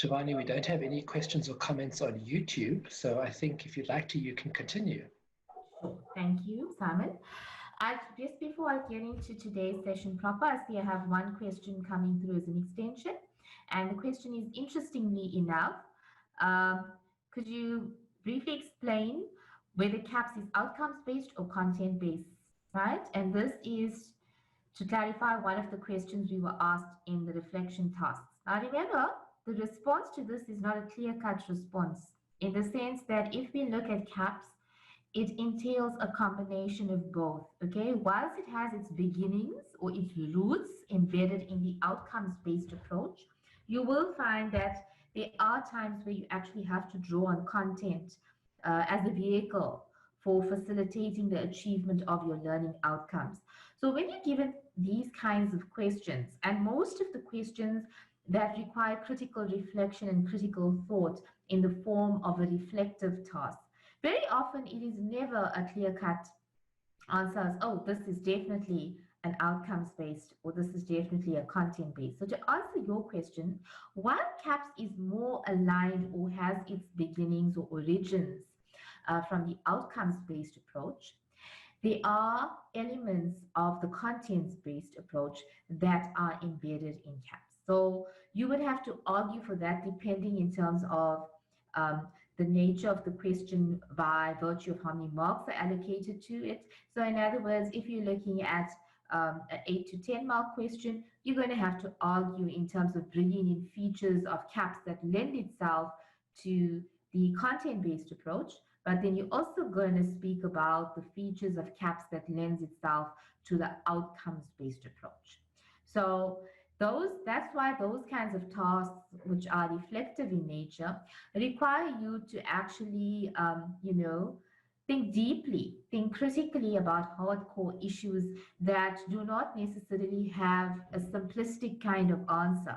Shivani, we don't have any questions or comments on YouTube, so I think if you'd like to, you can continue. Sure. Thank you, Simon. Just before I get into today's session proper, I see I have one question coming through as an extension. And the question is, interestingly enough, could you briefly explain whether CAPS is outcomes-based or content-based, right? And this is to clarify one of the questions we were asked in the reflection tasks. Now remember, the response to this is not a clear-cut response in the sense that if we look at CAPS, it entails a combination of both, okay? Whilst it has its beginnings or its roots embedded in the outcomes-based approach, you will find that there are times where you actually have to draw on content as a vehicle for facilitating the achievement of your learning outcomes. So when you're given these kinds of questions, and most of the questions that require critical reflection and critical thought in the form of a reflective task, very often it is never a clear-cut answer as, oh, this is definitely an outcomes-based or this is definitely a content-based. So to answer your question, while CAPS is more aligned or has its beginnings or origins from the outcomes-based approach, there are elements of the contents-based approach that are embedded in CAPS. So you would have to argue for that depending in terms of the nature of the question by virtue of how many marks are allocated to it. So in other words, if you're looking at an 8 to 10 mark question, you're going to have to argue in terms of bringing in features of CAPS that lend itself to the content-based approach, but then you're also going to speak about the features of CAPS that lends itself to the outcomes-based approach. So that's why those kinds of tasks, which are reflective in nature, require you to actually, think deeply, think critically about hardcore issues that do not necessarily have a simplistic kind of answer,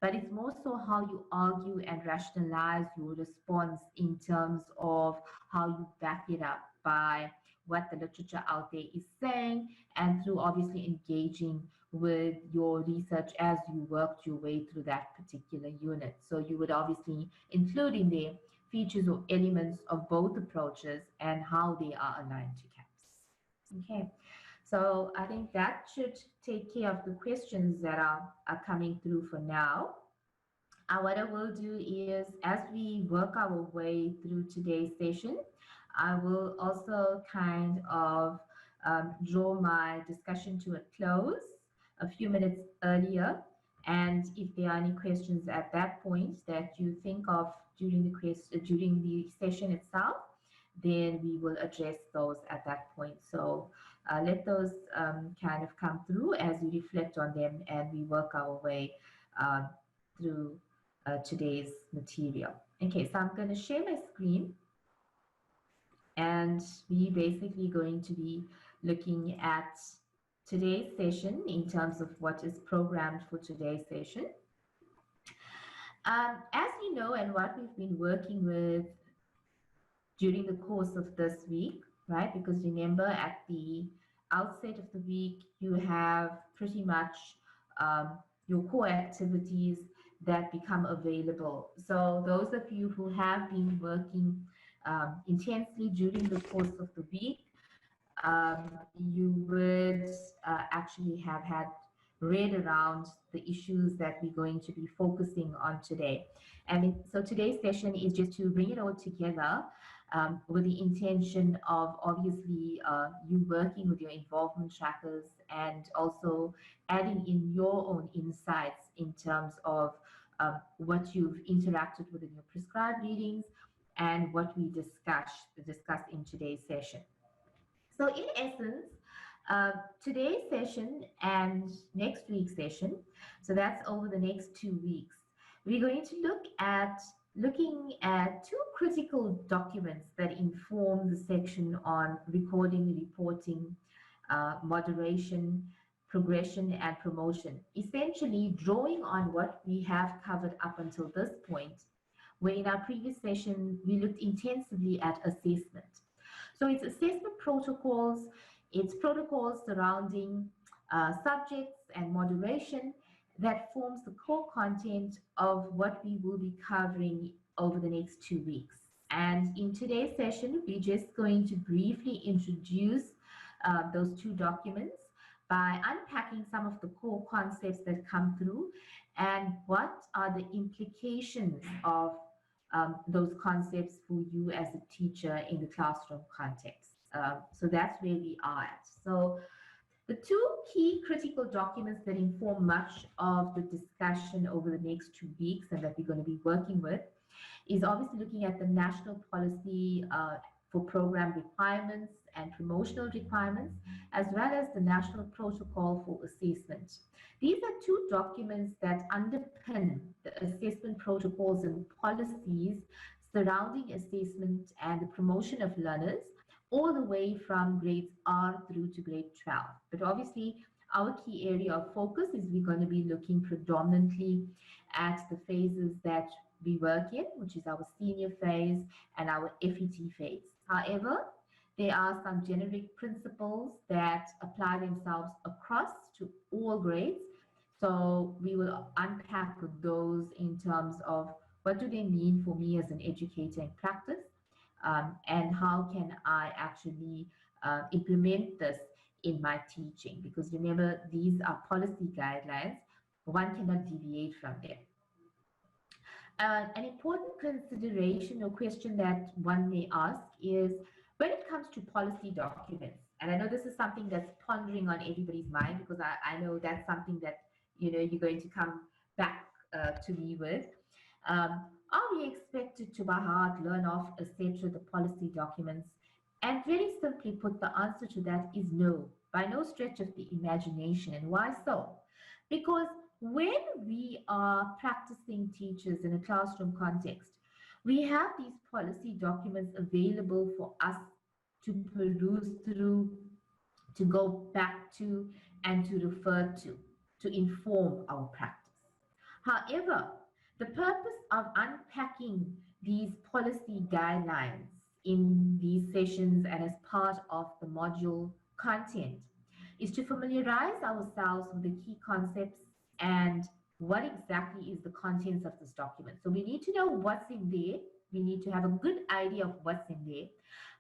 but it's more so how you argue and rationalize your response in terms of how you back it up by what the literature out there is saying, and through obviously engaging with your research as you worked your way through that particular unit. So you would obviously include in there features or elements of both approaches and how they are aligned to CAPS. Okay, so I think that should take care of the questions that are coming through for now. What I will do is, as we work our way through today's session, I will also kind of draw my discussion to a close a few minutes earlier. And if there are any questions at that point that you think of during the session itself, then we will address those at that point. So let those kind of come through as we reflect on them and we work our way through today's material. Okay, so I'm going to share my screen. And we're basically going to be looking at today's session in terms of what is programmed for today's session. As you know, and what we've been working with during the course of this week, right? Because remember, at the outset of the week, you have pretty much your core activities that become available. So those of you who have been working intensely during the course of the week, you would actually have had read around the issues that we're going to be focusing on today. And so today's session is just to bring it all together with the intention of obviously you working with your involvement trackers and also adding in your own insights in terms of what you've interacted with in your prescribed readings and what we discussed in today's session. So in essence, today's session and next week's session, so that's over the next 2 weeks, we're going to looking at two critical documents that inform the section on recording, reporting, moderation, progression, and promotion, essentially drawing on what we have covered up until this point, where in our previous session, we looked intensively at assessment. So it's assessment protocols, it's protocols surrounding subjects and moderation, that forms the core content of what we will be covering over the next 2 weeks. And in today's session, we're just going to briefly introduce those two documents by unpacking some of the core concepts that come through and what are the implications of those concepts for you as a teacher in the classroom context. So that's where we are at. So the two key critical documents that inform much of the discussion over the next 2 weeks and that we're going to be working with is obviously looking at the national policy for program requirements and promotional requirements, as well as the national protocol for assessment. These are two documents that underpin the assessment protocols and policies surrounding assessment and the promotion of learners all the way from grades R through to grade 12. But obviously, our key area of focus is we're going to be looking predominantly at the phases that we work in, which is our senior phase and our FET phase. However, there are some generic principles that apply themselves across to all grades. So we will unpack those in terms of what do they mean for me as an educator in practice, and how can I actually implement this in my teaching? Because remember, these are policy guidelines. One cannot deviate from them. An important consideration or question that one may ask is when it comes to policy documents, and I know this is something that's pondering on everybody's mind because I know that's something that you're going to come back to me with. Are we expected to by heart learn off, etc., the policy documents? And very simply put, the answer to that is no, by no stretch of the imagination. And why so? Because when we are practicing teachers in a classroom context, we have these policy documents available for us to peruse through, to go back to, and to refer to inform our practice. However, the purpose of unpacking these policy guidelines in these sessions and as part of the module content is to familiarize ourselves with the key concepts and what exactly is the contents of this document. So we need to know what's in there. We need to have a good idea of what's in there,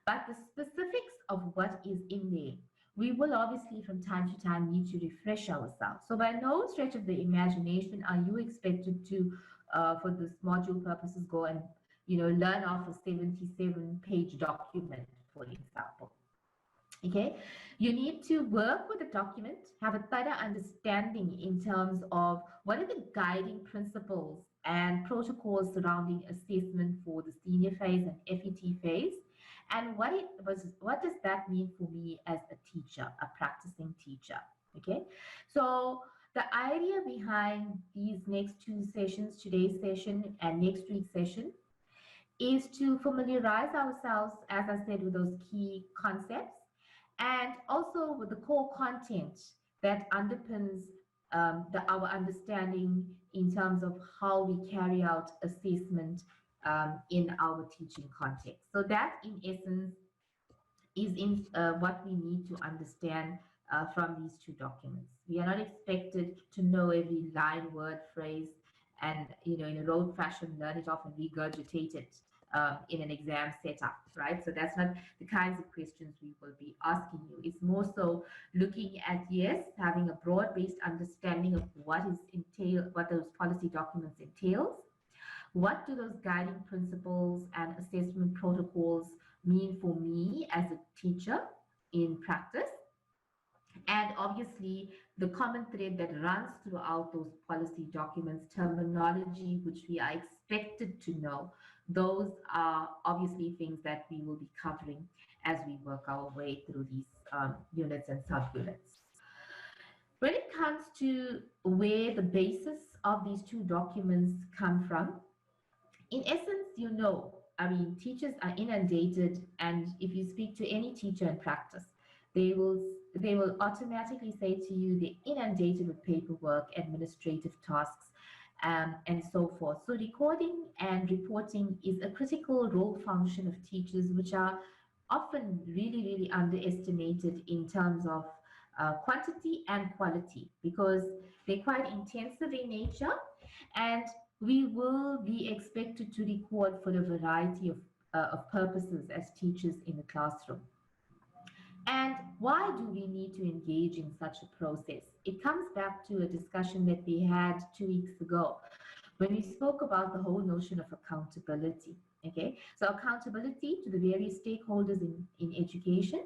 but the specifics of what is in there, we will obviously from time to time need to refresh ourselves. So by no stretch of the imagination are you expected to, for this module purposes, go and learn off a 77-page document, for example. Okay, you need to work with the document, have a thorough understanding in terms of what are the guiding principles and protocols surrounding assessment for the senior phase and FET phase, and what does that mean for me as a teacher, a practicing teacher. Okay, so the idea behind these next two sessions, today's session and next week's session, is to familiarize ourselves, as I said, with those key concepts and also with the core content that underpins our understanding in terms of how we carry out assessment in our teaching context. So that, in essence, is in what we need to understand from these two documents. We are not expected to know every line, word, phrase, and in a rote fashion learn it off and regurgitate it in an exam setup, right? So that's not the kinds of questions we will be asking you. It's more so looking at, yes, having a broad-based understanding of what those policy documents entails. What do those guiding principles and assessment protocols mean for me as a teacher in practice? And obviously, the common thread that runs throughout those policy documents, terminology, which we are expected to know, those are obviously things that we will be covering as we work our way through these units and sub-units. When it comes to where the basis of these two documents come from, in essence, teachers are inundated, and if you speak to any teacher in practice, they will automatically say to you they're inundated with paperwork, administrative tasks, and so forth. So recording and reporting is a critical role function of teachers, which are often really, really underestimated in terms of quantity and quality, because they're quite intensive in nature, and we will be expected to record for a variety of purposes as teachers in the classroom. And why do we need to engage in such a process? It comes back to a discussion that we had 2 weeks ago when we spoke about the whole notion of accountability. Okay, so accountability to the various stakeholders in education.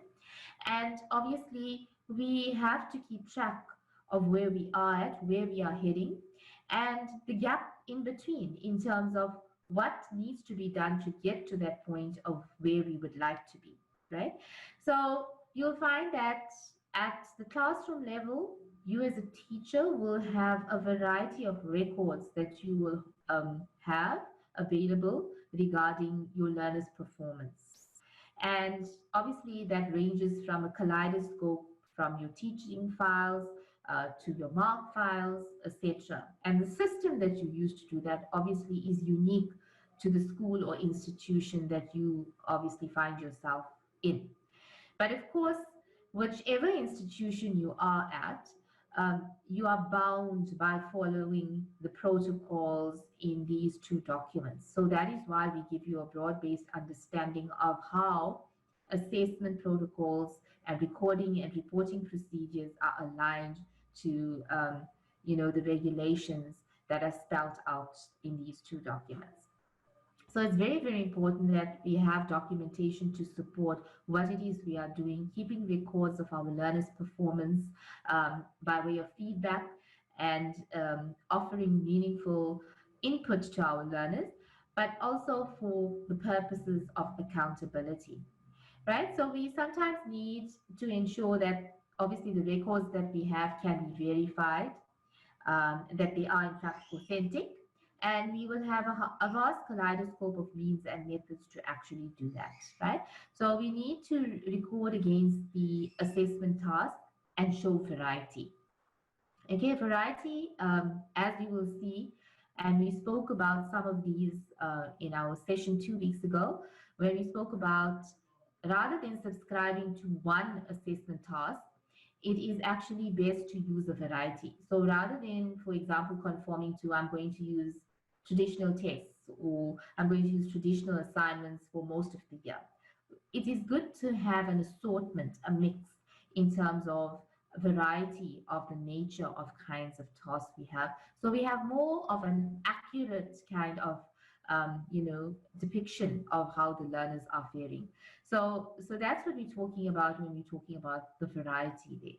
And obviously, we have to keep track of where we are at, where we are heading, and the gap in between in terms of what needs to be done to get to that point of where we would like to be, right? So you'll find that at the classroom level, you as a teacher will have a variety of records that you will have available regarding your learners' performance. And obviously, that ranges from a kaleidoscope from your teaching files to your mark files, etc. And the system that you use to do that obviously is unique to the school or institution that you obviously find yourself in. But of course, whichever institution you are at, you are bound by following the protocols in these two documents. So that is why we give you a broad-based understanding of how assessment protocols and recording and reporting procedures are aligned to the regulations that are spelled out in these two documents. So it's very, very important that we have documentation to support what it is we are doing, keeping records of our learners' performance by way of feedback, and offering meaningful input to our learners, but also for the purposes of accountability, right? So we sometimes need to ensure that obviously the records that we have can be verified, that they are in fact authentic, and we will have a vast kaleidoscope of means and methods to actually do that, right? So we need to record against the assessment task and show variety. Okay, variety, as you will see, and we spoke about some of these in our session 2 weeks ago, where we spoke about rather than subscribing to one assessment task, it is actually best to use a variety. So rather than, for example, conforming to I'm going to use traditional tests or I'm going to use traditional assignments for most of the year, it is good to have an assortment, a mix in terms of variety of the nature of kinds of tasks we have. So we have more of an accurate kind of depiction of how the learners are faring. So that's what we're talking about when we're talking about the variety there.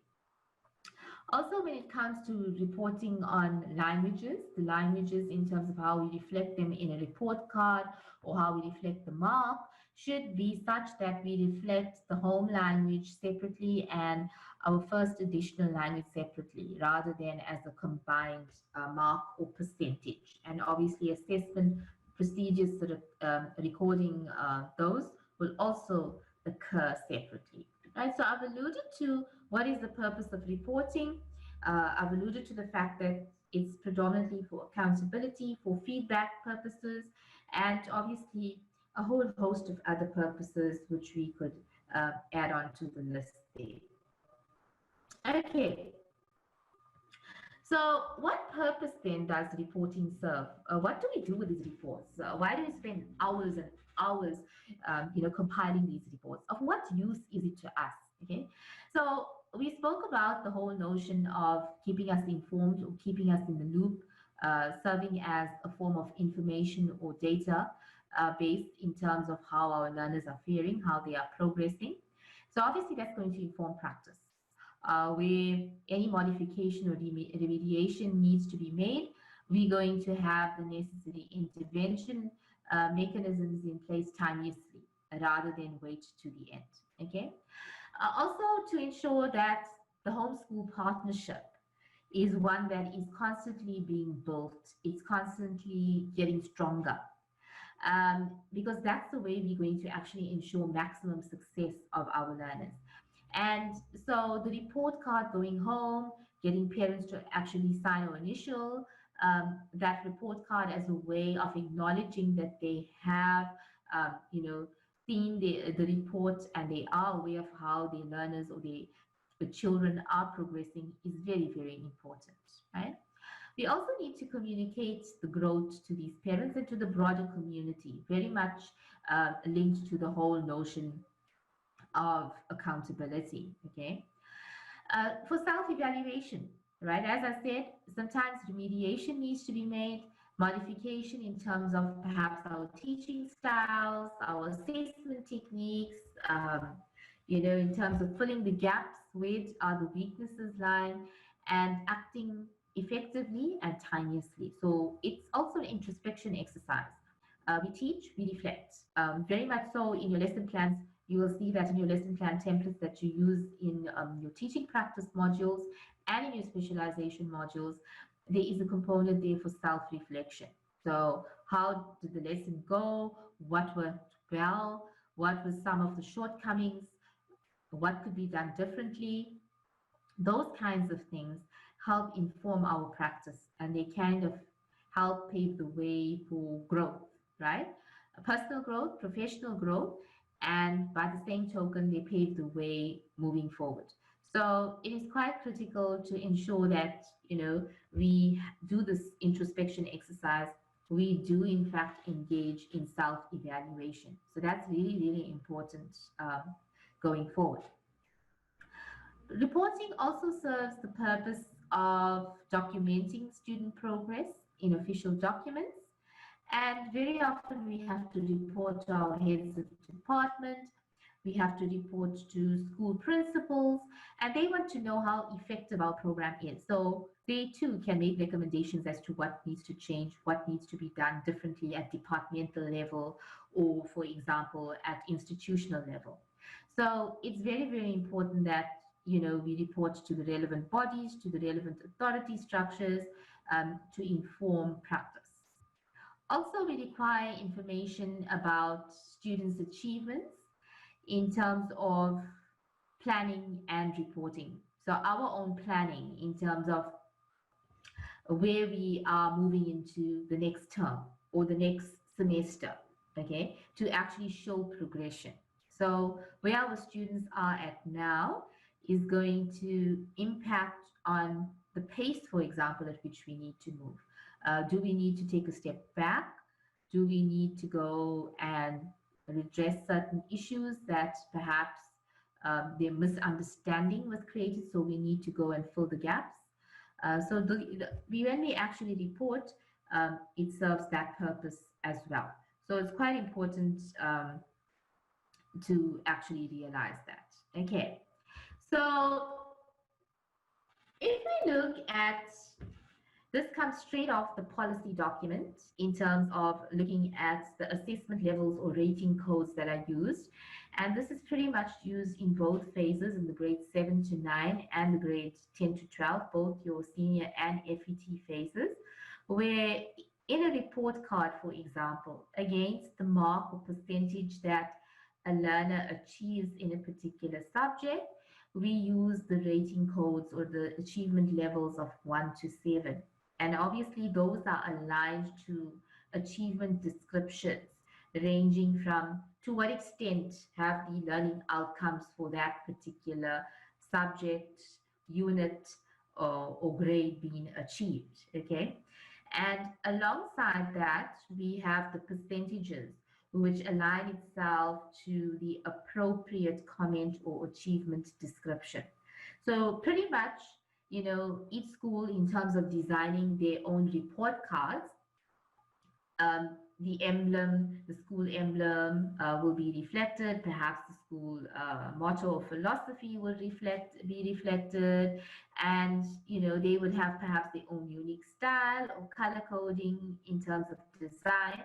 Also, when it comes to reporting on languages, the languages in terms of how we reflect them in a report card or how we reflect the mark should be such that we reflect the home language separately and our first additional language separately, rather than as a combined mark or percentage. And obviously, assessment procedures sort of recording those will also occur separately. Right, so I've alluded to what is the purpose of reporting. I've alluded to the fact that it's predominantly for accountability, for feedback purposes, and obviously a whole host of other purposes which we could add on to the list there. Okay. So what purpose then does reporting serve? What do we do with these reports? Why do we spend hours and hours compiling these reports? Of what use is it to us? Okay, so we spoke about the whole notion of keeping us informed or keeping us in the loop, serving as a form of information or data based in terms of how our learners are faring, how they are progressing. So obviously that's going to inform practice. Where any modification or remediation needs to be made, we're going to have the necessary intervention mechanisms in place timeously rather than wait to the end. Okay. Also, to ensure that the homeschool partnership is one that is constantly being built, it's constantly getting stronger. Because that's the way we're going to actually ensure maximum success of our learners. And so the report card going home, getting parents to actually sign or initial that report card as a way of acknowledging that they have, seen the report and they are aware of how their learners or the children are progressing is very, very important, right? We also need to communicate the growth to these parents and to the broader community, very much linked to the whole notion of accountability, okay? For self-evaluation, right? As I said, sometimes remediation needs to be made, modification in terms of perhaps our teaching styles, our assessment techniques, in terms of filling the gaps, where are the weaknesses lying, and acting effectively and timelessly. So it's also an introspection exercise. We teach, we reflect. Very much so in your lesson plans, you will see that in your lesson plan templates that you use in your teaching practice modules and in your specialization modules, there is a component there for self-reflection. So how did the lesson go? What worked well? What were some of the shortcomings? What could be done differently? Those kinds of things help inform our practice, and they kind of help pave the way for growth, right? Personal growth, professional growth, and by the same token, they pave the way moving forward. So it is quite critical to ensure that we do this introspection exercise. We do in fact engage in self-evaluation. So that's really, really important going forward. Reporting also serves the purpose of documenting student progress in official documents. And very often we have to report to our heads of department, we have to report to school principals, and they want to know how effective our program is. So they too can make recommendations as to what needs to change, what needs to be done differently at departmental level, or for example, at institutional level. So it's very, very important that we report to the relevant bodies, to the relevant authority structures to inform practice. Also, we require information about students' achievements in terms of planning and reporting. So our own planning in terms of where we are moving into the next term or the next semester, okay, to actually show progression. So where our students are at now is going to impact on the pace, for example, at which we need to move. Do we need to take a step back? Do we need to go and redress certain issues that perhaps their misunderstanding was created, so we need to go and fill the gaps? So when we actually report, it serves that purpose as well. So it's quite important to actually realize that. Okay, so if we look at this, comes straight off the policy document in terms of looking at the assessment levels or rating codes that are used. And this is pretty much used in both phases, in the grades 7 to 9 and the grades 10 to 12, both your senior and FET phases, where in a report card, for example, against the mark or percentage that a learner achieves in a particular subject, we use the rating codes or the achievement levels of 1 to 7. And obviously those are aligned to achievement descriptions, ranging from to what extent have the learning outcomes for that particular subject, unit, or grade been achieved, okay? And alongside that, we have the percentages which align itself to the appropriate comment or achievement description. So pretty much, each school, in terms of designing their own report cards, the emblem, the school emblem will be reflected. Perhaps the school motto or philosophy will be reflected, and they would have perhaps their own unique style or color coding in terms of design.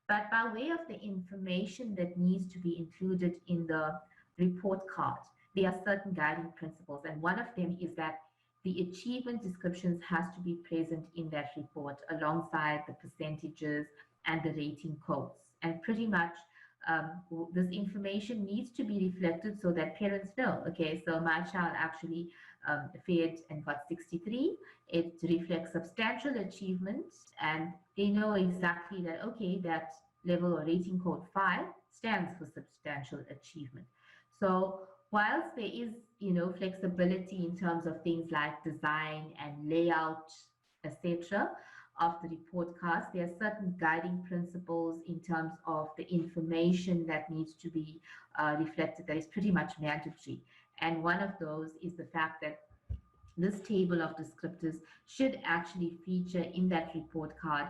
But by way of the information that needs to be included in the report card, there are certain guiding principles, and one of them is that the achievement descriptions has to be present in that report alongside the percentages and the rating codes. And pretty much this information needs to be reflected so that parents know, okay, so my child actually fared and got 63. It reflects substantial achievements, and they know exactly that, okay, that level or rating code 5 stands for substantial achievement. So whilst there is, flexibility in terms of things like design and layout, etc., of the report cards, there are certain guiding principles in terms of the information that needs to be reflected that is pretty much mandatory. And one of those is the fact that this table of descriptors should actually feature in that report card,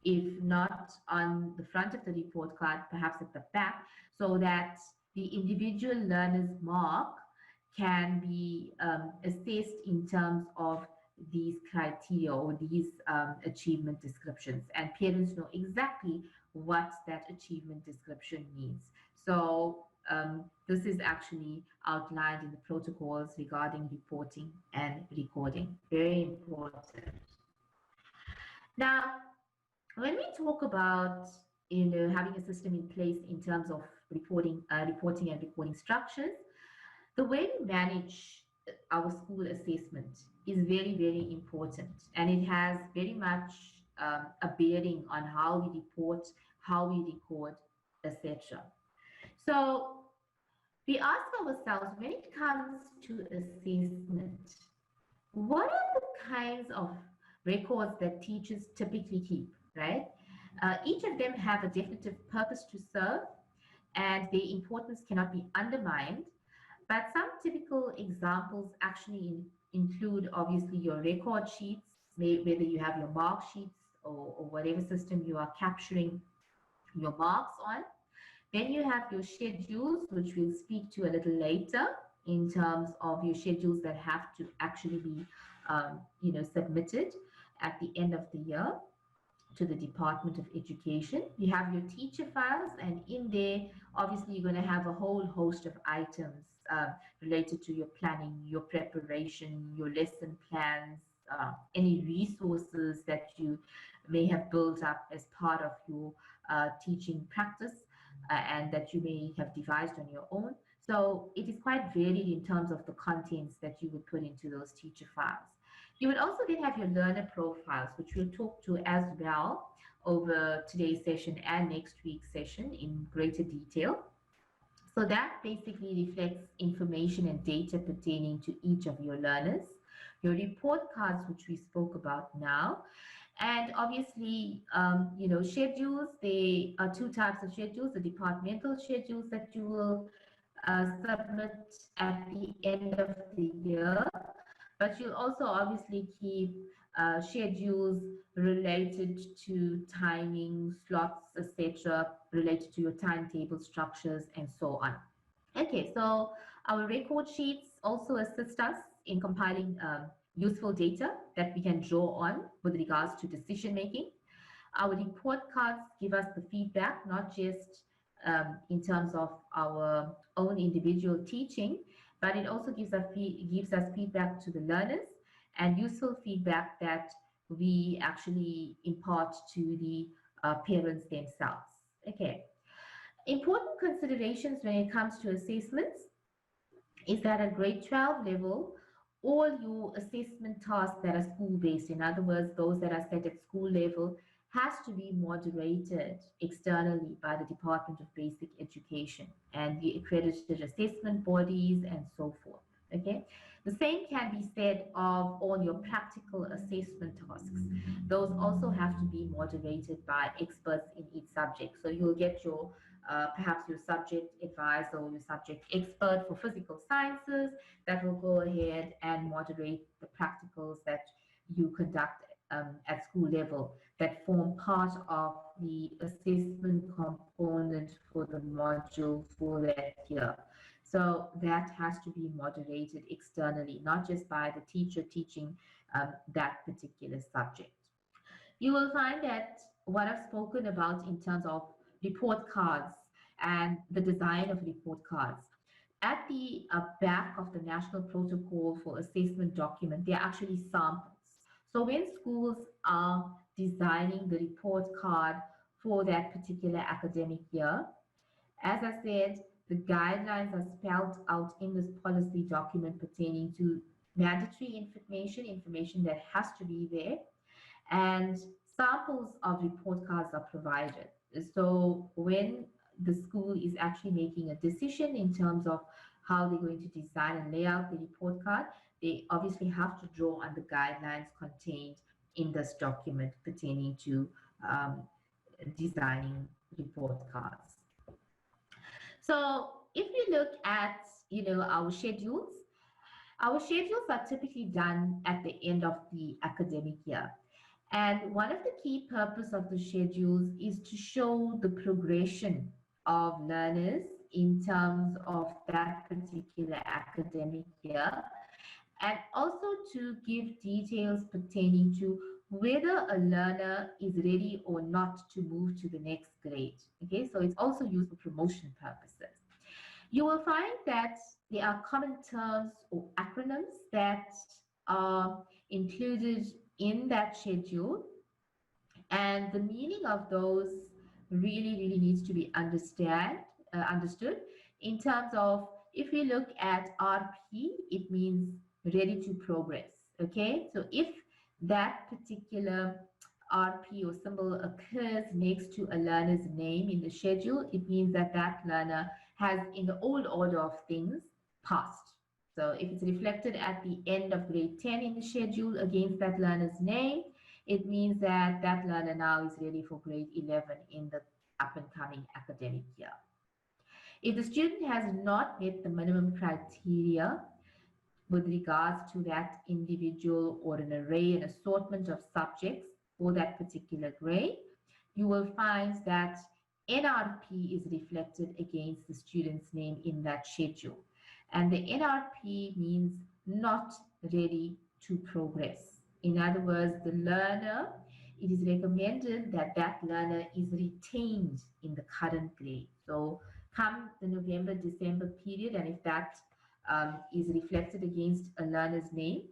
if not on the front of the report card, perhaps at the back, so that the individual learner's mark can be assessed in terms of these criteria or these achievement descriptions, and parents know exactly what that achievement description means. So this is actually outlined in the protocols regarding reporting and recording. Very important. Now, when we talk about having a system in place in terms of reporting and recording structures, the way we manage our school assessment is very, very important, and it has very much a bearing on how we report, how we record, etc. So we ask ourselves, when it comes to assessment, what are the kinds of records that teachers typically keep, right? Each of them have a definitive purpose to serve, and their importance cannot be undermined. But some typical examples actually include, obviously, your record sheets, whether you have your mark sheets or whatever system you are capturing your marks on. Then you have your schedules, which we'll speak to a little later, in terms of your schedules that have to actually be, submitted at the end of the year to the Department of Education. You have your teacher files, and in there, obviously, you're going to have a whole host of items related to your planning, your preparation, your lesson plans, any resources that you may have built up as part of your teaching practice, and that you may have devised on your own. So it is quite varied in terms of the contents that you would put into those teacher files. You would also then have your learner profiles, which we'll talk to as well over today's session and next week's session in greater detail. So that basically reflects information and data pertaining to each of your learners. Your report cards, which we spoke about now, and obviously, schedules. There are two types of schedules: the departmental schedules that you will submit at the end of the year, but you'll also obviously keep schedules related to timing, slots, etc., related to your timetable structures, and so on. Okay, so our record sheets also assist us in compiling useful data that we can draw on with regards to decision making. Our report cards give us the feedback, not just in terms of our own individual teaching, but it also gives us feedback to the learners and useful feedback that we actually impart to the parents themselves. Okay. Important considerations when it comes to assessments is that at grade 12 level, all your assessment tasks that are school-based, in other words, those that are set at school level, has to be moderated externally by the Department of Basic Education and the accredited assessment bodies and so forth. Okay, the same can be said of all your practical assessment tasks. Those also have to be moderated by experts in each subject. So you'll get your perhaps your subject advisor or your subject expert for physical sciences that will go ahead and moderate the practicals that you conduct at school level that form part of the assessment component for the module for that year. So that has to be moderated externally, not just by the teacher teaching that particular subject. You will find that what I've spoken about in terms of report cards and the design of report cards, at the back of the National Protocol for Assessment document, there are actually samples. So when schools are designing the report card for that particular academic year, as I said, the guidelines are spelled out in this policy document pertaining to mandatory information that has to be there, and samples of report cards are provided. So when the school is actually making a decision in terms of how they're going to design and lay out the report card, they obviously have to draw on the guidelines contained in this document pertaining to designing report cards. So if we look at, our schedules are typically done at the end of the academic year. And one of the key purpose of the schedules is to show the progression of learners in terms of that particular academic year, and also to give details pertaining to whether a learner is ready or not to move to the next grade. Okay, so it's also used for promotion purposes. You will find that there are common terms or acronyms that are included in that schedule, and the meaning of those really needs to be understood in terms of, if we look at RP, it means ready to progress. Okay, so if that particular RP or symbol occurs next to a learner's name in the schedule, it means that that learner has, in the old order of things, passed. So if it's reflected at the end of grade 10 in the schedule against that learner's name, it means that that learner now is ready for grade 11 in the up and coming academic year. If the student has not met the minimum criteria with regards to that individual or an array and assortment of subjects for that particular grade, you will find that NRP is reflected against the student's name in that schedule. And the NRP means not ready to progress. In other words, the learner, it is recommended that that learner is retained in the current grade. So come the November-December period, and if that is reflected against a learner's name,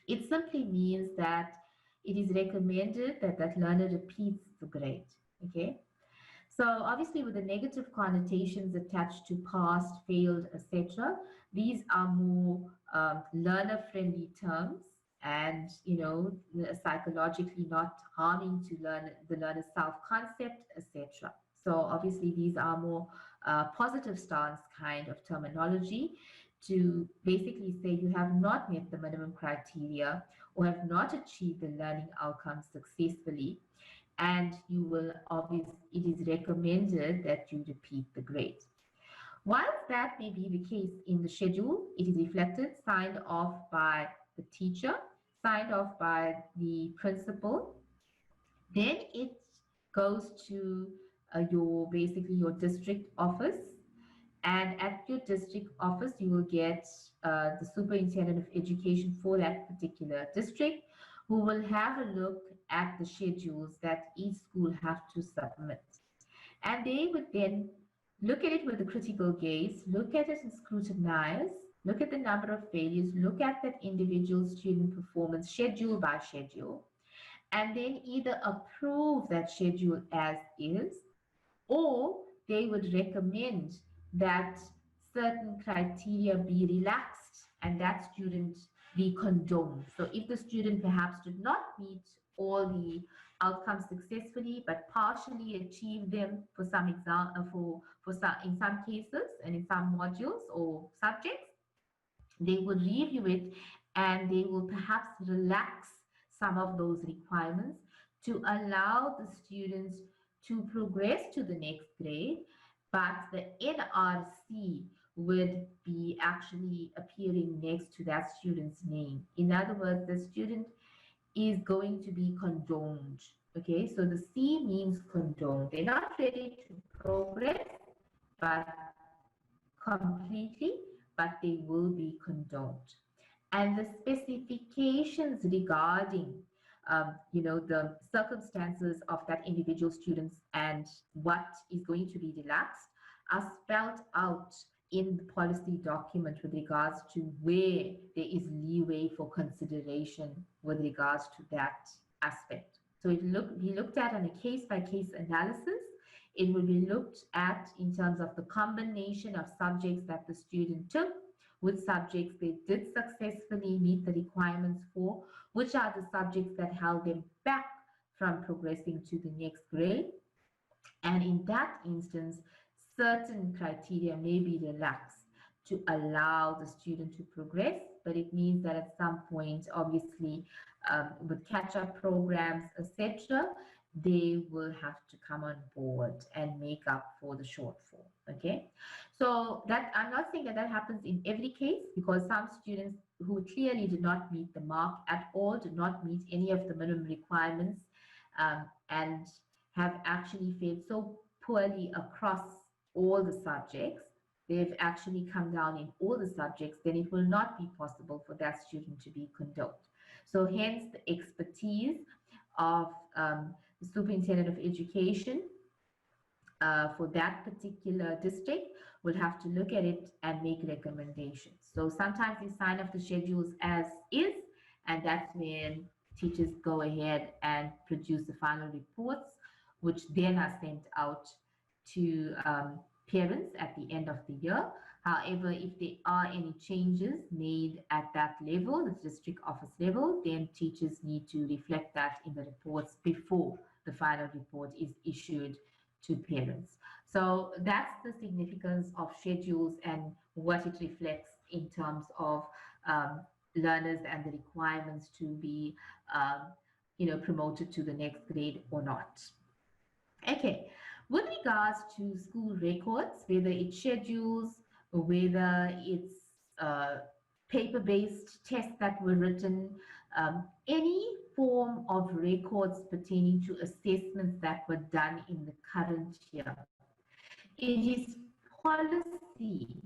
it simply means that it is recommended that that learner repeats the grade. Okay, so obviously with the negative connotations attached to past, failed, etc., these are more learner-friendly terms, and psychologically not harming to the learner's self-concept, etc. So obviously these are more positive stance kind of terminology to basically say you have not met the minimum criteria or have not achieved the learning outcomes successfully, and you will obviously, it is recommended that you repeat the grade. Whilst that may be the case in the schedule, it is reflected, signed off by the teacher, signed off by the principal. Then it goes to your district office, and at your district office you will get the superintendent of education for that particular district, who will have a look at the schedules that each school have to submit. And they would then look at it with a critical gaze, look at it and scrutinize, look at the number of failures, look at that individual student performance schedule by schedule, and then either approve that schedule as is, or they would recommend that certain criteria be relaxed and that student be condoned. So if the student perhaps did not meet all the outcomes successfully but partially achieved them for some in some cases and in some modules or subjects, they would review it and they will perhaps relax some of those requirements to allow the students to progress to the next grade, but the NRC would be actually appearing next to that student's name. In other words, the student is going to be condoned. Okay, so the C means condoned. They're not ready to progress, but completely, but they will be condoned. And the specifications regarding the circumstances of that individual students and what is going to be relaxed are spelled out in the policy document with regards to where there is leeway for consideration with regards to that aspect. So it be looked at on a case-by-case analysis. It will be looked at in terms of the combination of subjects that the student took, which subjects they did successfully meet the requirements for, which are the subjects that held them back from progressing to the next grade. And in that instance, certain criteria may be relaxed to allow the student to progress, but it means that at some point, obviously, with catch-up programs, etc., they will have to come on board and make up for the shortfall. Okay, so that I'm not saying that that happens in every case, because some students who clearly did not meet the mark at all, did not meet any of the minimum requirements, and have actually fared so poorly across all the subjects, they've actually come down in all the subjects, then it will not be possible for that student to be condoned. So hence the expertise of the Superintendent of Education for that particular district will have to look at it and make recommendations. So sometimes they sign off the schedules as is, and that's when teachers go ahead and produce the final reports, which then are sent out to parents at the end of the year. However, if there are any changes made at that level, the district office level, then teachers need to reflect that in the reports before the final report is issued to parents. So that's the significance of schedules and what it reflects in terms of learners and the requirements to be promoted to the next grade or not. Okay, with regards to school records, whether it's schedules, or whether it's paper-based tests that were written, any form of records pertaining to assessments that were done in the current year, it is policy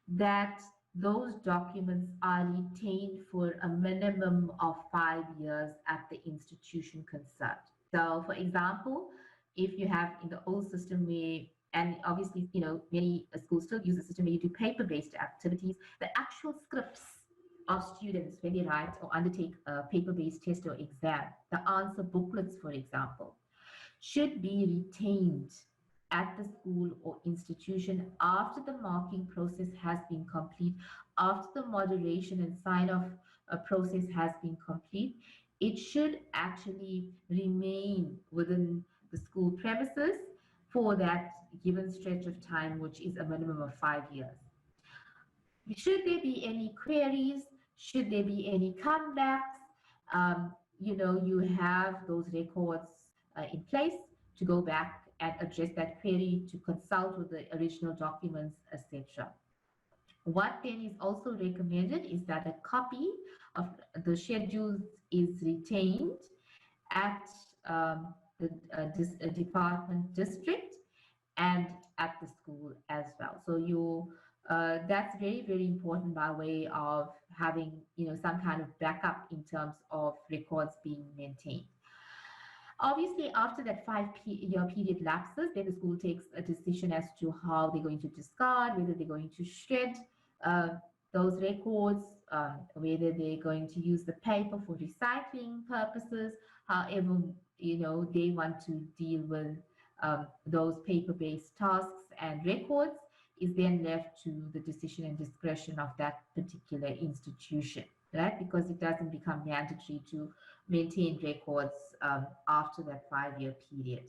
that those documents are retained for a minimum of 5 years at the institution concerned. So, for example, if you have in the old system where, and obviously, many schools still use a system where you do paper-based activities, the actual scripts of students when they write or undertake a paper-based test or exam, the answer booklets, for example, should be retained at the school or institution after the marking process has been complete, after the moderation and sign-off process has been complete. It should actually remain within the school premises for that given stretch of time, which is a minimum of 5 years. Should there be any queries, should there be any comebacks, you have those records in place to go back and address that query, to consult with the original documents, etc. What then is also recommended is that a copy of the schedules is retained at the department district and at the school as well. So that's very, very important by way of having some kind of backup in terms of records being maintained. Obviously, after that 5-year period lapses, then the school takes a decision as to how they're going to discard, whether they're going to shred those records, whether they're going to use the paper for recycling purposes. However, they want to deal with those paper-based tasks and records is then left to the decision and discretion of that particular institution, right? Because it doesn't become mandatory to maintain records after that 5-year period.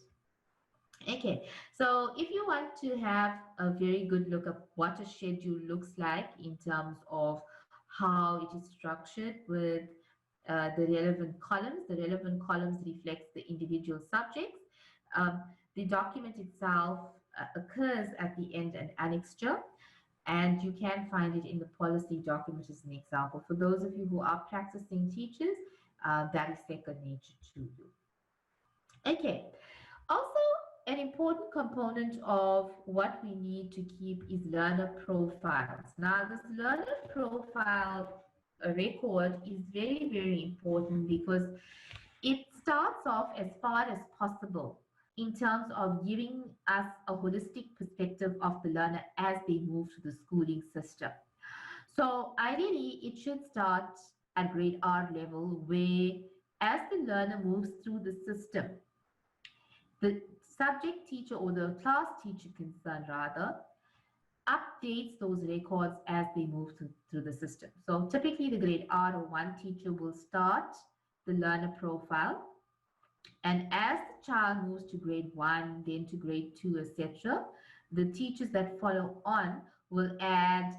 Okay, so if you want to have a very good look at what a schedule looks like in terms of how it is structured with the relevant columns reflects the individual subjects. The document itself occurs at the end an annexure, and you can find it in the policy document as an example. For those of you who are practicing teachers, that is second nature to you. Okay, also an important component of what we need to keep is learner profiles. Now, this learner profile record is very, very important because it starts off as far as possible in terms of giving us a holistic perspective of the learner as they move through the schooling system. So ideally, it should start at grade R level, where as the learner moves through the system, the subject teacher or the class teacher concerned rather updates those records as they move through the system. So typically the grade R or 1 teacher will start the learner profile, and as the child moves to grade 1, then to grade 2, etc., the teachers that follow on will add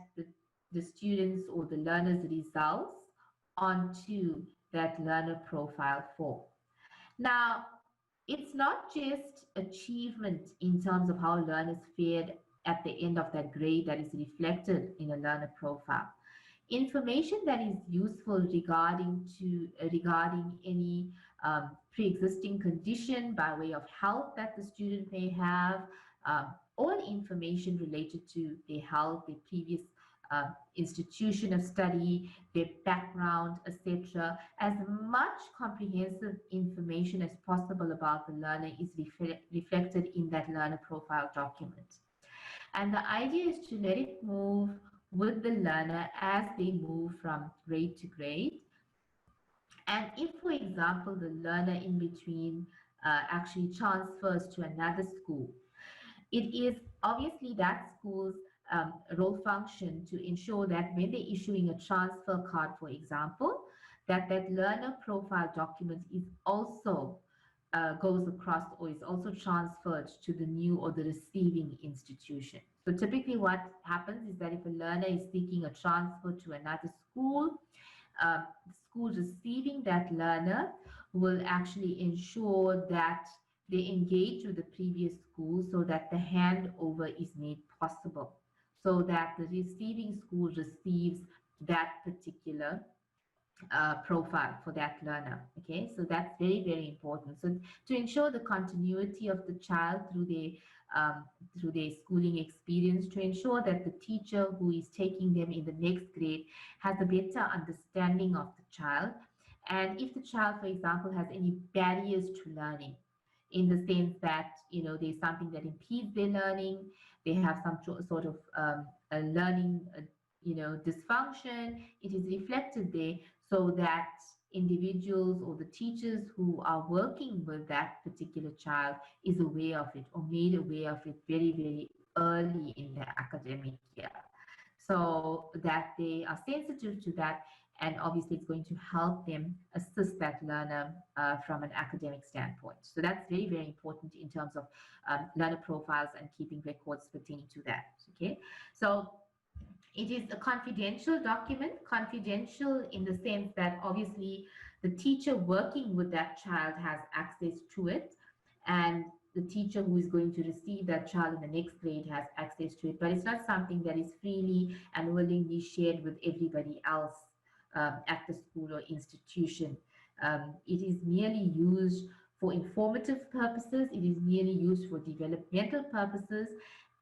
the students or the learner's results onto that learner profile form. Now, it's not just achievement in terms of how learners fared at the end of that grade that is reflected in a learner profile. Information that is useful regarding any pre-existing condition by way of health that the student may have, all information related to their health, their previous institution of study, their background, etc. As much comprehensive information as possible about the learner is reflected in that learner profile document. And the idea is to let it move with the learner as they move from grade to grade. And if, for example, the learner in between actually transfers to another school, it is obviously that school's role function to ensure that when they're issuing a transfer card, for example, that learner profile document is also goes across or is also transferred to the new or the receiving institution. So typically what happens is that if a learner is seeking a transfer to another school, the school receiving that learner will actually ensure that they engage with the previous school so that the handover is made possible, so that the receiving school receives that particular profile for that learner. Okay, so that's very, very important. So to ensure the continuity of the child through their schooling experience, to ensure that the teacher who is taking them in the next grade has a better understanding of the child, and if the child, for example, has any barriers to learning, in the sense that there's something that impedes their learning, they have some sort of a learning dysfunction, it is reflected there so that individuals or the teachers who are working with that particular child is aware of it or made aware of it very, very early in the academic year, so that they are sensitive to that, and obviously it's going to help them assist that learner from an academic standpoint. So that's very, very important in terms of learner profiles and keeping records pertaining to that. Okay, so it is a confidential document, confidential in the sense that obviously the teacher working with that child has access to it, and the teacher who is going to receive that child in the next grade has access to it, but it's not something that is freely and willingly shared with everybody else at the school or institution. It is merely used for informative purposes, it is merely used for developmental purposes,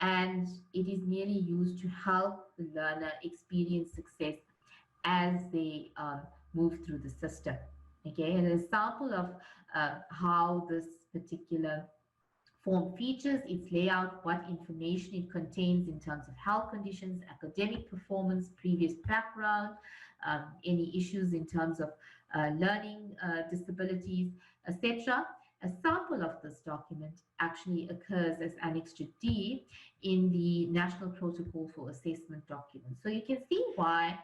and it is merely used to help the learner experience success as they move through the system. Okay, an example of how this particular form features, its layout, what information it contains in terms of health conditions, academic performance, previous background, any issues in terms of learning disabilities, etc. A sample of this document actually occurs as Annex D in the National Protocol for Assessment document. So you can see why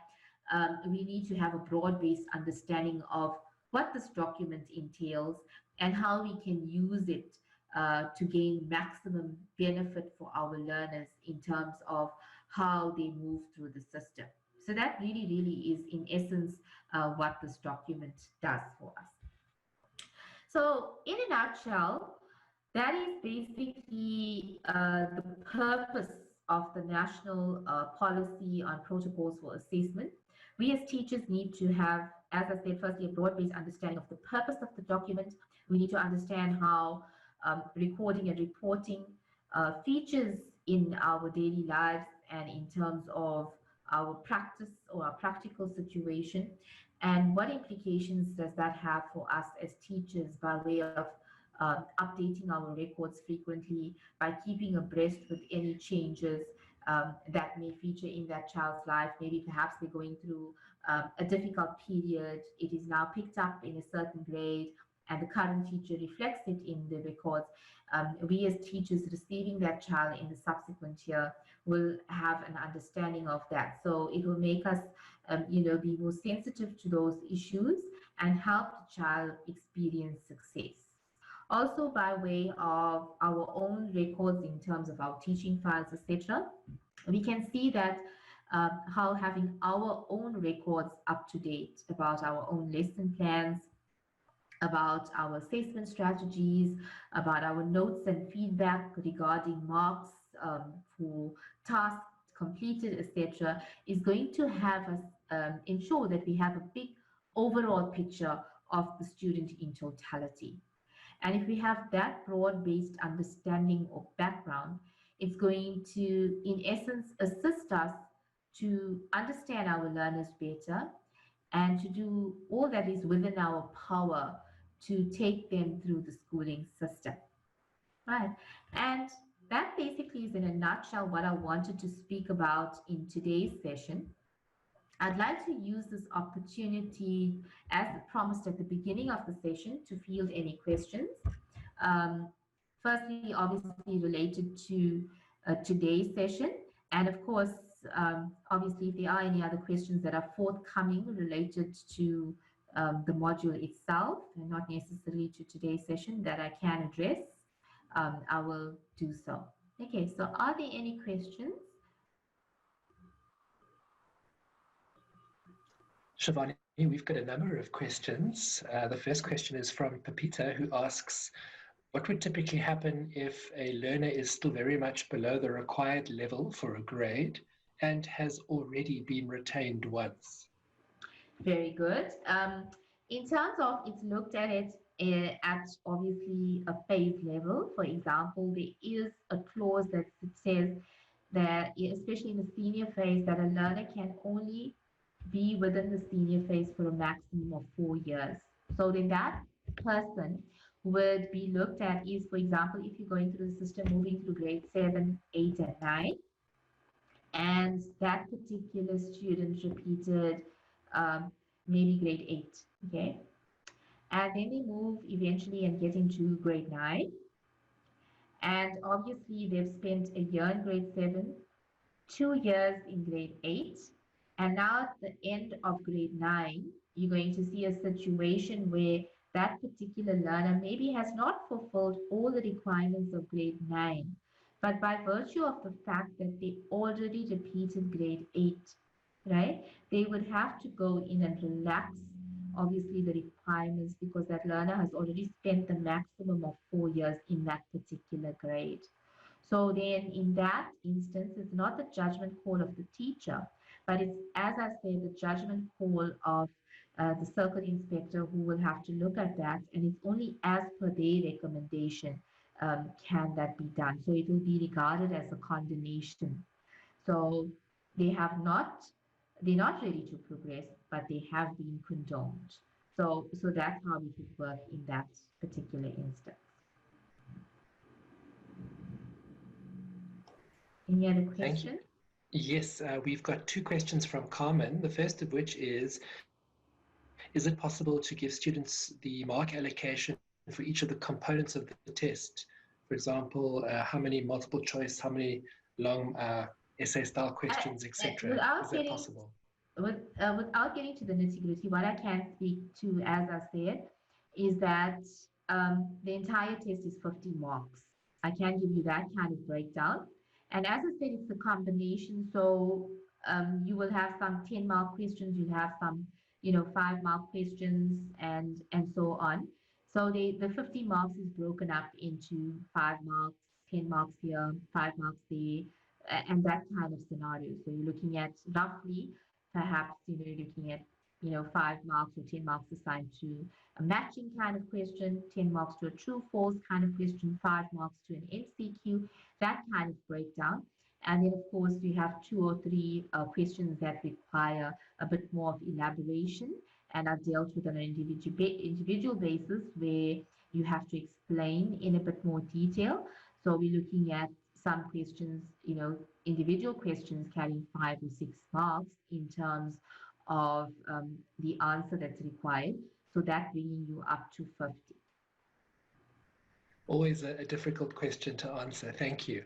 we need to have a broad-based understanding of what this document entails and how we can use it to gain maximum benefit for our learners in terms of how they move through the system. So that really, really is in essence what this document does for us. So in a nutshell, that is basically the purpose of the national policy on protocols for assessment. We as teachers need to have, as I said, firstly, a broad-based understanding of the purpose of the document. We need to understand how recording and reporting features in our daily lives and in terms of our practice or our practical situation, and what implications does that have for us as teachers by way of updating our records frequently, by keeping abreast with any changes that may feature in that child's life. Maybe perhaps they're going through a difficult period, it is now picked up in a certain grade, and the current teacher reflects it in the records. We as teachers receiving that child in the subsequent year will have an understanding of that. So it will make us be more sensitive to those issues and help the child experience success. Also by way of our own records in terms of our teaching files, etc. we can see that how having our own records up to date about our own lesson plans, about our assessment strategies, about our notes and feedback regarding marks for tasks completed, etc., is going to have us ensure that we have a big overall picture of the student in totality. And if we have that broad-based understanding or background, it's going to, in essence, assist us to understand our learners better and to do all that is within our power to take them through the schooling system. Right. And that basically is in a nutshell what I wanted to speak about in today's session. I'd like to use this opportunity, as promised at the beginning of the session, to field any questions. Um, Firstly, obviously related to today's session, and of course, obviously, if there are any other questions that are forthcoming related to the module itself, and not necessarily to today's session, that I can address, I will do so. Okay, so are there any questions? Shivani, we've got a number of questions. The first question is from Pepita, who asks, what would typically happen if a learner is still very much below the required level for a grade and has already been retained once? Very good. In terms of, it's looked at it at obviously a phase level. For example, there is a clause that says that, especially in the senior phase, that a learner can only be within the senior phase for a maximum of 4 years. So then that person would be looked at is, for example, if you're going through the system, moving through grade 7, 8, and 9, and that particular student repeated maybe grade 8, okay? And then they move eventually and get into grade 9. And obviously they've spent a year in grade 7, 2 years in grade 8, and now at the end of grade 9, you're going to see a situation where that particular learner maybe has not fulfilled all the requirements of grade 9, but by virtue of the fact that they already repeated grade 8, right, they would have to go in and relax, obviously, the requirements, because that learner has already spent the maximum of 4 years in that particular grade. So then in that instance, it's not the judgment call of the teacher, but it's, as I said, the judgment call of the circuit inspector, who will have to look at that, and it's only as per their recommendation can that be done. So it will be regarded as a condemnation. So they're not ready to progress, but they have been condoned. So that's how we could work in that particular instance. Any other questions? Yes, we've got 2 questions from Carmen. The first of which is it possible to give students the mark allocation for each of the components of the test? For example, how many multiple choice, how many long essay style questions, etc. Is that possible? Without getting to the nitty-gritty, what I can speak to, as I said, is that the entire test is 50 marks. I can give you that kind of breakdown. And as I said, it's a combination. So you will have some 10-mark questions, you'll have some 5-mark questions, and so on. So the 50 marks is broken up into 5 marks, 10 marks here, 5 marks there, and that kind of scenario. So you're looking at roughly, perhaps, you're looking at 5 marks or 10 marks assigned to a matching kind of question, 10 marks to a true false kind of question, 5 marks to an MCQ, that kind of breakdown. And then, of course, we have 2 or 3 questions that require a bit more of elaboration and are dealt with on an individual basis, where you have to explain in a bit more detail. So we're looking at some questions, individual questions carrying 5 or 6 marks in terms of the answer that's required. So that bringing you up to 50. Always a difficult question to answer. Thank you.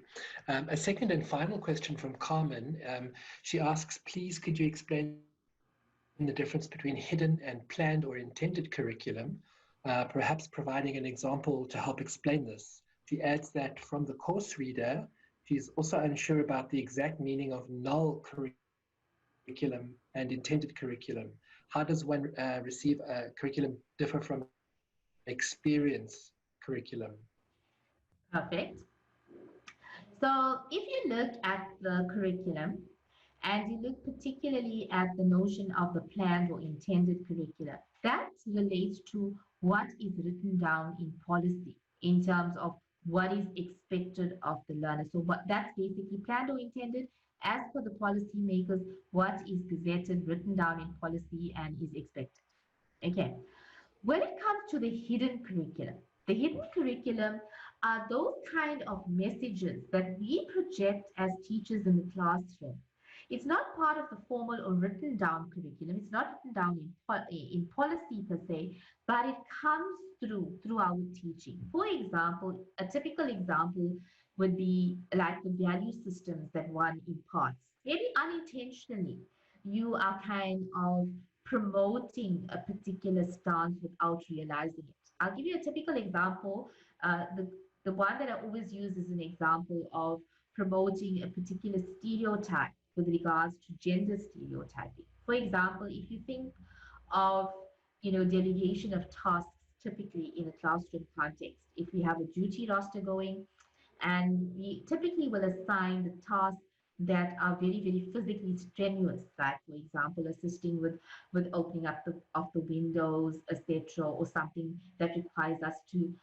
A second and final question from Carmen. She asks, please, could you explain the difference between hidden and planned or intended curriculum, perhaps providing an example to help explain this? She adds that from the course reader, She's also unsure about the exact meaning of null curriculum and intended curriculum. How does one receive a curriculum differ from experience curriculum? Perfect. So if you look at the curriculum and you look particularly at the notion of the planned or intended curriculum, that relates to what is written down in policy in terms of what is expected of the learner. So what that's basically planned or intended as per the policy makers, what is gazetted, written down in policy and is expected. Okay. When it comes to the hidden curriculum are those kind of messages that we project as teachers in the classroom. It's not part of the formal or written down curriculum. It's not written down in policy per se, but it comes through our teaching. For example, a typical example would be like the value systems that one imparts. Maybe unintentionally, you are kind of promoting a particular stance without realizing it. I'll give you a typical example. The one that I always use as an example of promoting a particular stereotype with regards to gender stereotyping. For example, if you think of delegation of tasks typically in a classroom context, if we have a duty roster going, and we typically will assign the tasks that are very very physically strenuous, like for example assisting with opening up of the windows, etc., or something that requires us to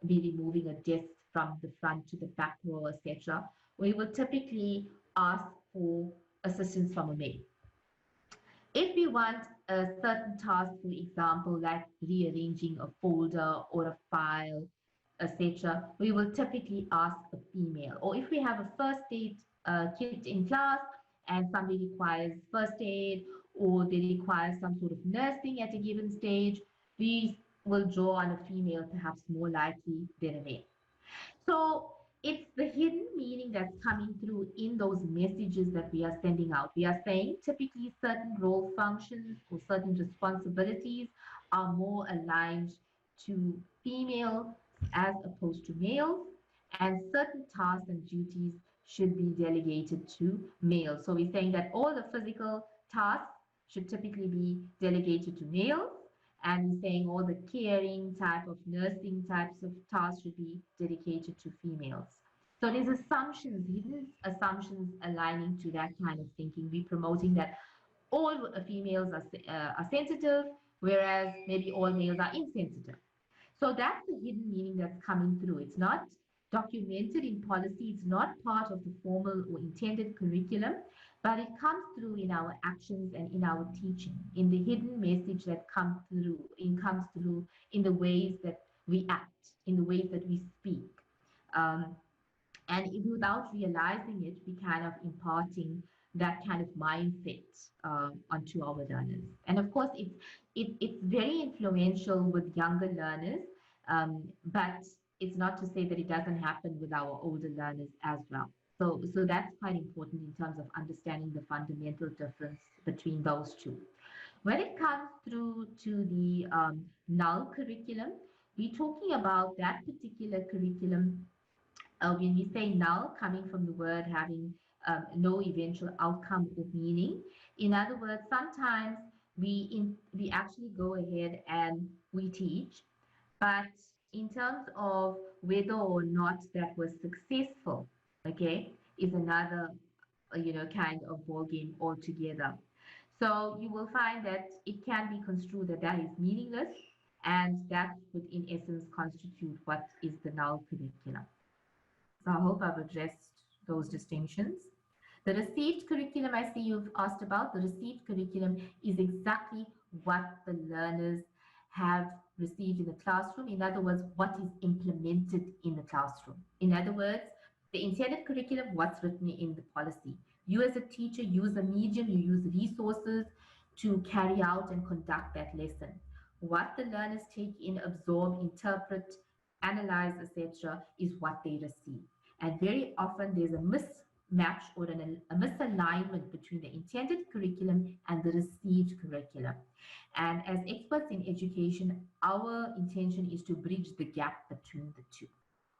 be removing a desk from the front to the back row, etc. We will typically ask for assistance from a maid. If we want a certain task, for example, like rearranging a folder or a file, etc., we will typically ask a female. Or if we have a first aid kit in class and somebody requires first aid or they require some sort of nursing at a given stage, we will draw on a female, perhaps more likely than a male. So it's the hidden meaning that's coming through in those messages that we are sending out. We are saying typically certain role functions or certain responsibilities are more aligned to female as opposed to males, and certain tasks and duties should be delegated to males. So we're saying that all the physical tasks should typically be delegated to males, and we're saying all the caring type of nursing types of tasks should be dedicated to females. So there's assumptions, hidden assumptions aligning to that kind of thinking. We're promoting that all females are sensitive, whereas maybe all males are insensitive. So that's the hidden meaning that's coming through. It's not documented in policy, it's not part of the formal or intended curriculum, but it comes through in our actions and in our teaching, in the hidden message that comes through in the ways that we act, in the ways that we speak. And without realizing it, we kind of imparting that kind of mindset onto our learners. And of course, it's very influential with younger learners, but it's not to say that it doesn't happen with our older learners as well. So that's quite important in terms of understanding the fundamental difference between those two. When it comes through to the null curriculum, we're talking about that particular curriculum. When we say null, coming from the word having no eventual outcome or meaning. In other words, sometimes we actually go ahead and we teach, but in terms of whether or not that was successful, okay, is another kind of ball game altogether. So you will find that it can be construed that that is meaningless, and that would in essence constitute what is the null curriculum. So I hope I've addressed those distinctions. The received curriculum, I see you've asked about. The received curriculum is exactly what the learners have received in the classroom. In other words, what is implemented in the classroom. In other words, the intended curriculum, what's written in the policy. You as a teacher use a medium, you use resources to carry out and conduct that lesson. What the learners take in, absorb, interpret, analyze, etc., is what they receive. And very often there's a mismatch or a misalignment between the intended curriculum and the received curriculum. And as experts in education, our intention is to bridge the gap between the two.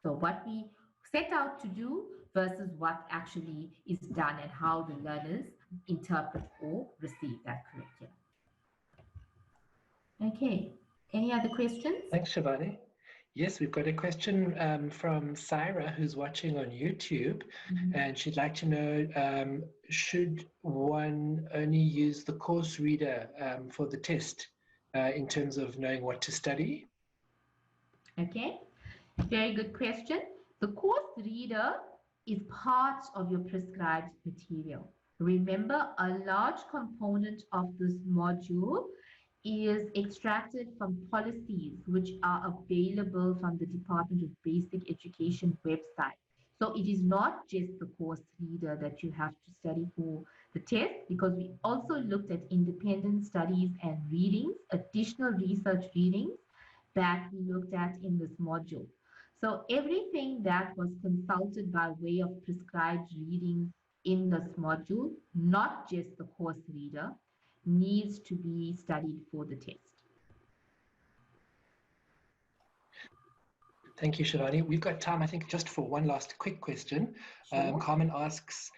So what we set out to do versus what actually is done and how the learners interpret or receive that curriculum. Okay, any other questions? Thanks, Shivani. Yes, we've got a question from Syra, who's watching on YouTube, and she'd like to know, should one only use the course reader for the test in terms of knowing what to study? Okay, very good question. The course reader is part of your prescribed material. Remember, a large component of this module is extracted from policies which are available from the Department of Basic Education website. So it is not just the course reader that you have to study for the test, because we also looked at independent studies and readings, additional research readings that we looked at in this module. So everything that was consulted by way of prescribed readings in this module, not just the course reader, needs to be studied for the test. Thank you, Shivani. We've got time, I think, just for one last quick question. Sure. Carmen asks,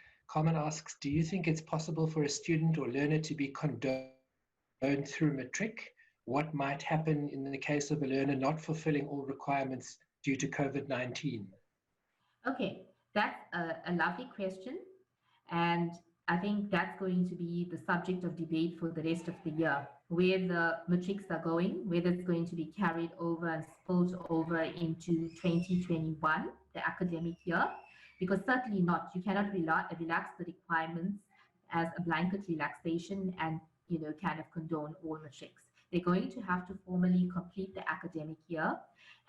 do you think it's possible for a student or learner to be condoned through matric? What might happen in the case of a learner not fulfilling all requirements due to COVID-19? Okay, that's a lovely question. And I think that's going to be the subject of debate for the rest of the year, where the matrics are going, whether it's going to be carried over and spilled over into 2021, the academic year, because certainly not. You cannot relax the requirements as a blanket relaxation and, you know, kind of condone all matrics. They're going to have to formally complete the academic year.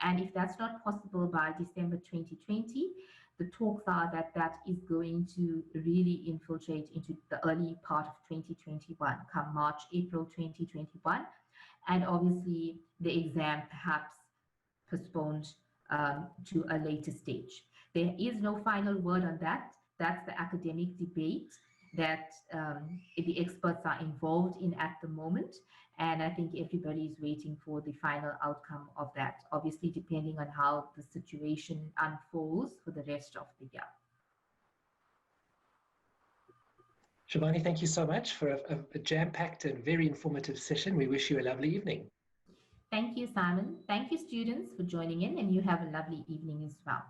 And if that's not possible by December 2020, the talks are that that is going to really infiltrate into the early part of 2021, come March, April 2021. And obviously the exam perhaps postponed to a later stage. There is no final word on that. That's the academic debate that the experts are involved in at the moment. And I think everybody is waiting for the final outcome of that, obviously depending on how the situation unfolds for the rest of the year. Shivani, thank you so much for a jam-packed and very informative session. We wish you a lovely evening. Thank you, Simon. Thank you, students, for joining in, and you have a lovely evening as well.